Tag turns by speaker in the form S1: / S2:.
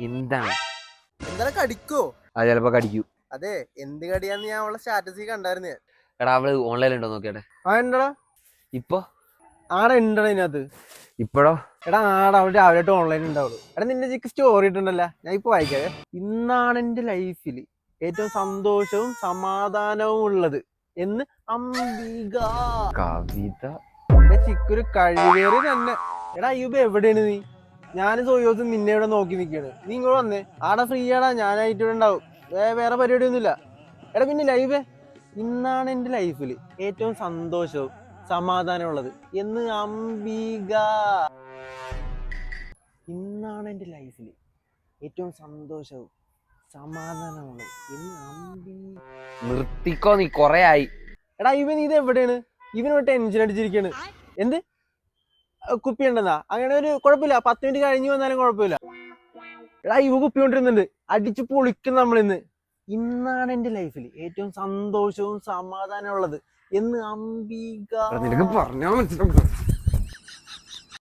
S1: എന്താണ്
S2: എന്തായാലും കടിക്കോ?
S1: അത് ചിലപ്പോ കടിക്കൂ.
S2: അതെ, എന്ത് കടിയാന്ന് ഞാൻ അവളെ സ്റ്റാറ്റസിൽ കണ്ടായിരുന്നു.
S1: എടാ അവള് ഓൺലൈനിൽ ഉണ്ടോ നോക്കിയാട്ടെ.
S2: ആ ഉണ്ടടാ.
S1: ഇപ്പൊ
S2: ആടെ ഉണ്ടടാ ഇതിനകത്ത്.
S1: ഇപ്പഴോ?
S2: എടാ ആടെ അവള് രാവിലെ ഓൺലൈൻ ഉണ്ടാവുള്ളൂ. എടാ നിന്റെ ജിക്ക് സ്റ്റോറി ഇട്ടുണ്ടല്ലോ, ഞാൻ ഇപ്പൊ വായിക്കാതെ. ഇന്നാണ് എന്റെ ലൈഫിൽ ഏറ്റവും സന്തോഷവും സമാധാനവും ഉള്ളത് എന്ന് അംബിക.
S1: കവിത.
S2: എന്റെ ചിക്കൊരു കഴിവേറി തന്നെ. എടാ അയ്യൂബ് എവിടെയാണ് നീ? ഞാനും സോയോസും നിന്നെ ഇവിടെ നോക്കി നിൽക്കാണ്. നീ ഇങ്ങോട്ട് വന്നേ. ആടെ ഫ്രീ ആടാ, ഞാനായിട്ട് ഇവിടെ ഉണ്ടാവും. വേറെ പരിപാടിയൊന്നുമില്ല. എടാ പിന്നെ ലൈവേ, ഇന്നാണ് എന്റെ ലൈഫിൽ ഏറ്റവും സന്തോഷവും സമാധാനമുള്ളത് എന്ന് അംബിക. ഇന്നാണ് എന്റെ ലൈഫിൽ ഏറ്റവും സന്തോഷവും സമാധാനമുള്ളത് എന്ന് അംബിക.
S1: നിർത്തിക്കോ, നീ കൊറേ ആയി.
S2: എടാ ഇവൻ ഇത് എവിടെയാണ്? ഇവനോട് ടെൻഷൻ അടിച്ചിരിക്കാണ്. എന്ത് കുപ്പി ഉണ്ടെന്നാ? അങ്ങനെ ഒരു കുഴപ്പമില്ല, 10 മിനിറ്റ് കഴിഞ്ഞ് വന്നാലും കുഴപ്പമില്ല. എടാ ഇവ കുപ്പി കൊണ്ടിരുന്നുണ്ട്, അടിച്ചു പൊളിക്കും നമ്മളിന്ന്. ഇന്നാണ് എന്റെ ലൈഫിൽ ഏറ്റവും സന്തോഷവും സമാധാനമുള്ളത് എന്ന് അംബിക.
S1: നിനക്ക് പറഞ്ഞാ മനസ്സിലാവും.